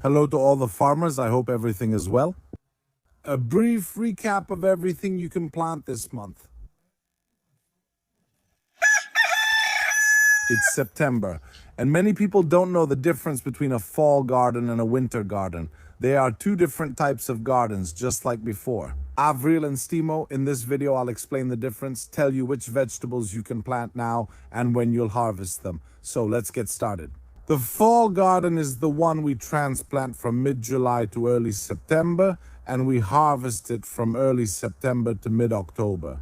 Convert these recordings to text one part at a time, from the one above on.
Hello to all the farmers. I hope everything is well. A brief recap of everything you can plant this month. It's September, and many people don't know the difference between a fall garden and a winter garden. They are two different types of gardens, just like before. Avril and Stimo, in this video I'll explain the difference, tell you which vegetables you can plant now and when you'll harvest them. So let's get started. The fall garden is the one we transplant from mid-July to early September, and we harvest it from early September to mid-October.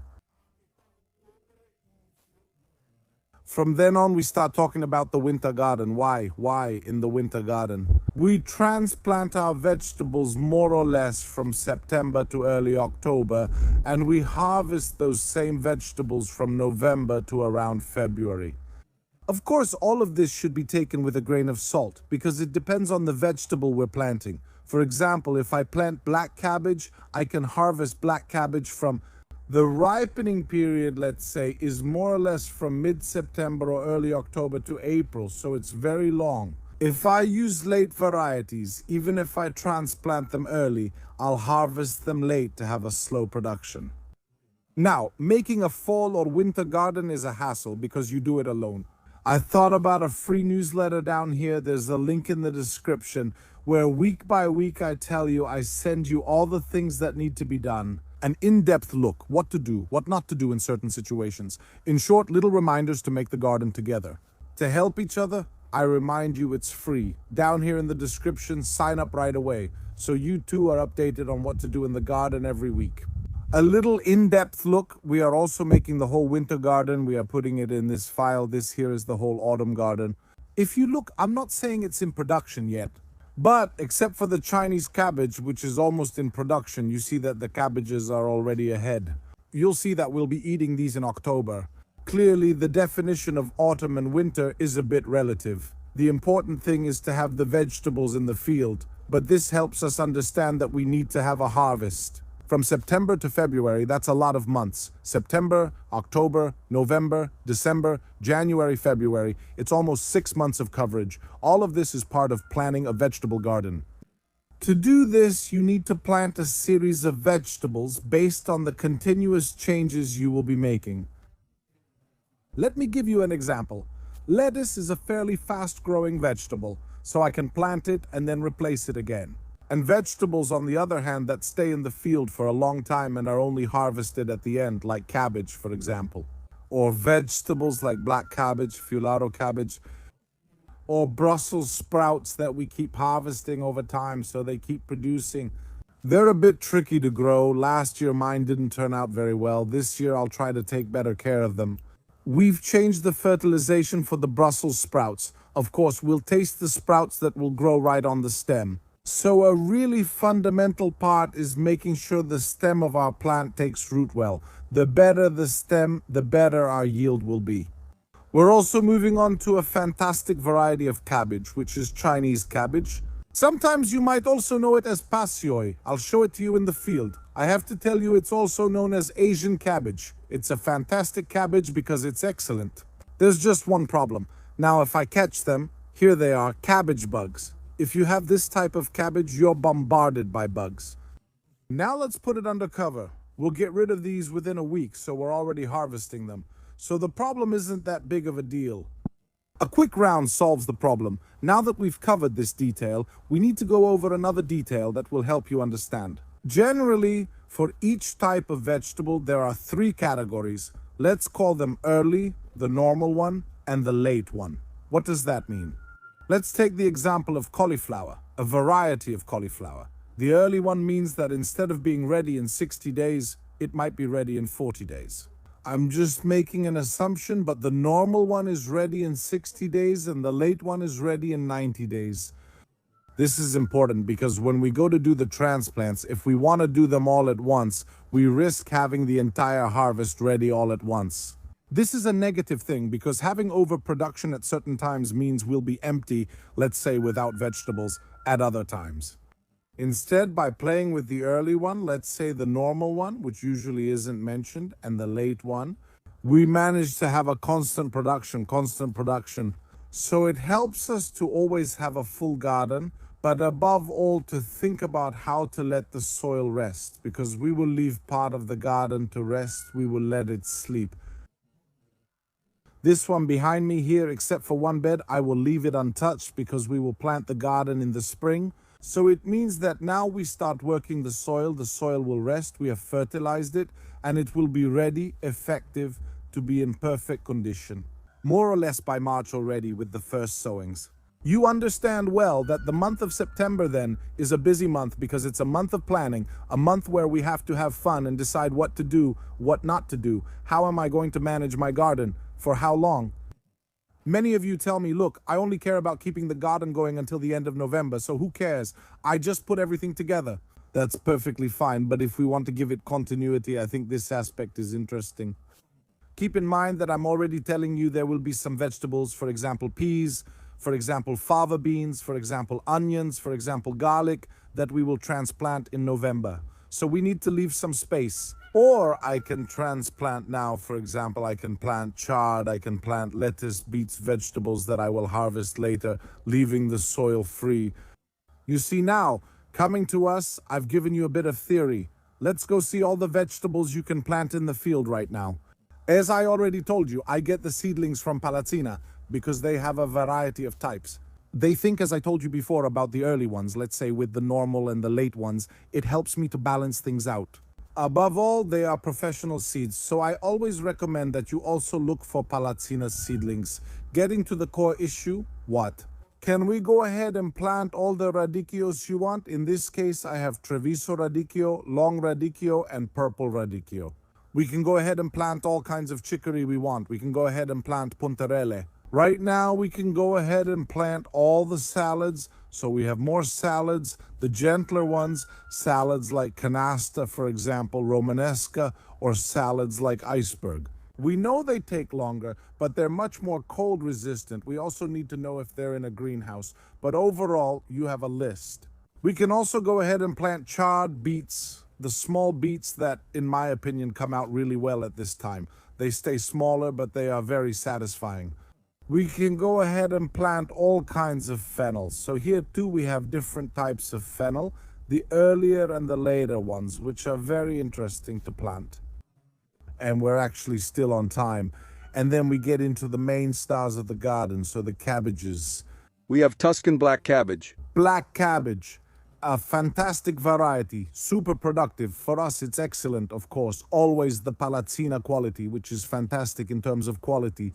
From then on, we start talking about the winter garden. Why in the winter garden? We transplant our vegetables more or less from September to early October, and we harvest those same vegetables from November to around February. Of course, all of this should be taken with a grain of salt because it depends on the vegetable we're planting. For example, if I plant black cabbage, I can harvest black cabbage from the ripening period, let's say, is more or less from mid-September or early October to April, so it's very long. If I use late varieties, even if I transplant them early, I'll harvest them late to have a slow production. Now, making a fall or winter garden is a hassle because you do it alone. I thought about a free newsletter down here. There's a link in the description where week by week I tell you, I send you all the things that need to be done. An in-depth look, what to do, what not to do in certain situations. In short, little reminders to make the garden together. To help each other, I remind you it's free. Down here in the description, sign up right away, so you too are updated on what to do in the garden every week. A little in-depth look, we are also making the whole winter garden. We are putting it in this file. This here is the whole autumn garden. If you look, I'm not saying it's in production yet. But except for the Chinese cabbage, which is almost in production, you see that the cabbages are already ahead. You'll see that we'll be eating these in October. Clearly, the definition of autumn and winter is a bit relative. The important thing is to have the vegetables in the field, but this helps us understand that we need to have a harvest. From September to February, that's a lot of months. September, October, November, December, January, February. It's almost 6 months of coverage. All of this is part of planning a vegetable garden. To do this, you need to plant a series of vegetables based on the continuous changes you will be making. Let me give you an example. Lettuce is a fairly fast-growing vegetable, so I can plant it and then replace it again. And vegetables, on the other hand, that stay in the field for a long time and are only harvested at the end, like cabbage, for example. Or vegetables like black cabbage, fulado cabbage, or Brussels sprouts that we keep harvesting over time so they keep producing. They're a bit tricky to grow. Last year, mine didn't turn out very well. This year, I'll try to take better care of them. We've changed the fertilization for the Brussels sprouts. Of course, we'll taste the sprouts that will grow right on the stem. So a really fundamental part is making sure the stem of our plant takes root well. The better the stem, the better our yield will be. We're also moving on to a fantastic variety of cabbage, which is Chinese cabbage. Sometimes you might also know it as pasioi. I'll show it to you in the field. I have to tell you it's also known as Asian cabbage. It's a fantastic cabbage because it's excellent. There's just one problem. Now if I catch them, here they are, cabbage bugs. If you have this type of cabbage, you're bombarded by bugs. Now let's put it under cover. We'll get rid of these within a week, so we're already harvesting them. So the problem isn't that big of a deal. A quick round solves the problem. Now that we've covered this detail, we need to go over another detail that will help you understand. Generally, for each type of vegetable, there are 3 categories. Let's call them early, the normal one, and the late one. What does that mean? Let's take the example of cauliflower, a variety of cauliflower. The early one means that instead of being ready in 60 days, it might be ready in 40 days. I'm just making an assumption, but the normal one is ready in 60 days and the late one is ready in 90 days. This is important because when we go to do the transplants, if we want to do them all at once, we risk having the entire harvest ready all at once. This is a negative thing because having overproduction at certain times means we'll be empty, let's say without vegetables, at other times. Instead, by playing with the early one, let's say the normal one, which usually isn't mentioned, and the late one, we manage to have a constant production. So it helps us to always have a full garden, but above all to think about how to let the soil rest, because we will leave part of the garden to rest, we will let it sleep. This one behind me here, except for one bed, I will leave it untouched because we will plant the garden in the spring. So it means that now we start working the soil will rest, we have fertilized it, and it will be ready, effective, to be in perfect condition. More or less by March already with the first sowings. You understand well that the month of September then is a busy month because it's a month of planning, a month where we have to have fun and decide what to do, what not to do. How am I going to manage my garden? For how long? Many of you tell me, look, I only care about keeping the garden going until the end of November, so who cares? I just put everything together. That's perfectly fine, but if we want to give it continuity, I think this aspect is interesting. Keep in mind that I'm already telling you there will be some vegetables, for example, peas, for example, fava beans, for example, onions, for example, garlic, that we will transplant in November. So we need to leave some space. Or I can transplant now, for example, I can plant chard, I can plant lettuce, beets, vegetables that I will harvest later, leaving the soil free. You see now, coming to us, I've given you a bit of theory. Let's go see all the vegetables you can plant in the field right now. As I already told you, I get the seedlings from Palatina because they have a variety of types. They think, as I told you before, about the early ones, let's say with the normal and the late ones. It helps me to balance things out. Above all, they are professional seeds, so I always recommend that you also look for Palatina seedlings. Getting to the core issue, what? Can we go ahead and plant all the radicchios you want? In this case, I have Treviso radicchio, long radicchio, and purple radicchio. We can go ahead and plant all kinds of chicory we want. We can go ahead and plant puntarelle. Right now, we can go ahead and plant all the salads. So we have more salads, the gentler ones, salads like canasta, for example, romanesca, or salads like iceberg. We know they take longer, but they're much more cold resistant. We also need to know if they're in a greenhouse. But overall, you have a list. We can also go ahead and plant chard beets, the small beets that, in my opinion, come out really well at this time. They stay smaller, but they are very satisfying. We can go ahead and plant all kinds of fennels. So here too we have different types of fennel, the earlier and the later ones, which are very interesting to plant. And we're actually still on time. And then we get into the main stars of the garden, so the cabbages. We have Tuscan black cabbage. Black cabbage, a fantastic variety, super productive. For us, it's excellent, of course. Always the Palatina quality, which is fantastic in terms of quality.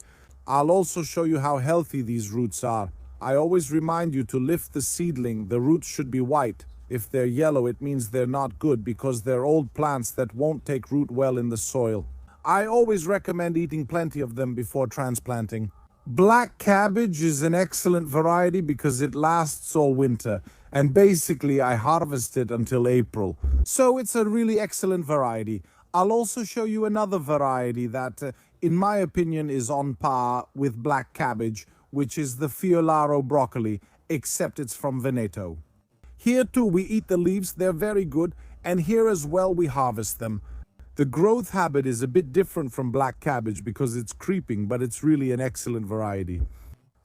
I'll also show you how healthy these roots are. I always remind you to lift the seedling. The roots should be white. If they're yellow, it means they're not good because they're old plants that won't take root well in the soil. I always recommend eating plenty of them before transplanting. Black cabbage is an excellent variety because it lasts all winter. And basically, I harvest it until April. So it's a really excellent variety. I'll also show you another variety that, in my opinion, is on par with black cabbage, which is the Fiolaro broccoli, except it's from Veneto. Here too we eat the leaves, they're very good, and here as well we harvest them. The growth habit is a bit different from black cabbage because it's creeping, but it's really an excellent variety.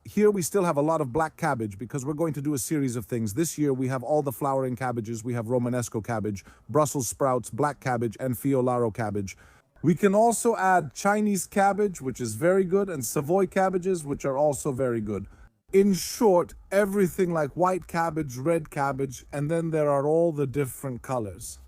Here we still have a lot of black cabbage because we're going to do a series of things. This year we have all the flowering cabbages. We have Romanesco cabbage, Brussels sprouts, black cabbage, and Fiolaro cabbage. We can also add Chinese cabbage, which is very good, and Savoy cabbages, which are also very good. In short, everything like white cabbage, red cabbage, and then there are all the different colors.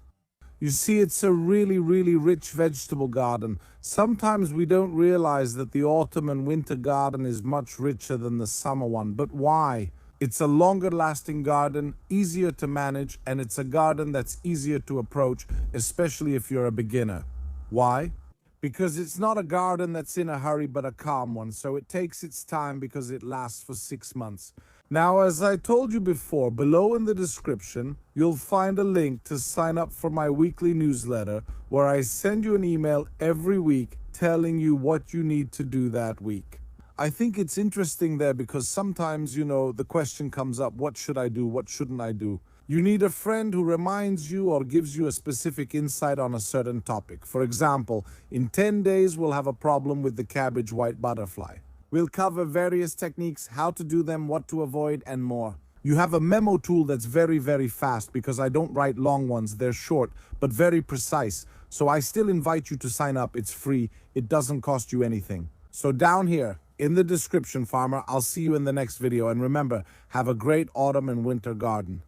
You see, it's a really, really rich vegetable garden. Sometimes we don't realize that the autumn and winter garden is much richer than the summer one. But why? It's a longer lasting garden, easier to manage, and it's a garden that's easier to approach, especially if you're a beginner. Why? Because it's not a garden that's in a hurry, but a calm one. So it takes its time because it lasts for 6 months. Now, as I told you before, below in the description, you'll find a link to sign up for my weekly newsletter where I send you an email every week telling you what you need to do that week. I think it's interesting there because sometimes, the question comes up, what should I do? What shouldn't I do? You need a friend who reminds you or gives you a specific insight on a certain topic. For example, in 10 days, we'll have a problem with the cabbage white butterfly. We'll cover various techniques, how to do them, what to avoid, and more. You have a memo tool that's very, very fast because I don't write long ones. They're short, but very precise. So I still invite you to sign up. It's free. It doesn't cost you anything. So down here in the description, farmer, I'll see you in the next video. And remember, have a great autumn and winter garden.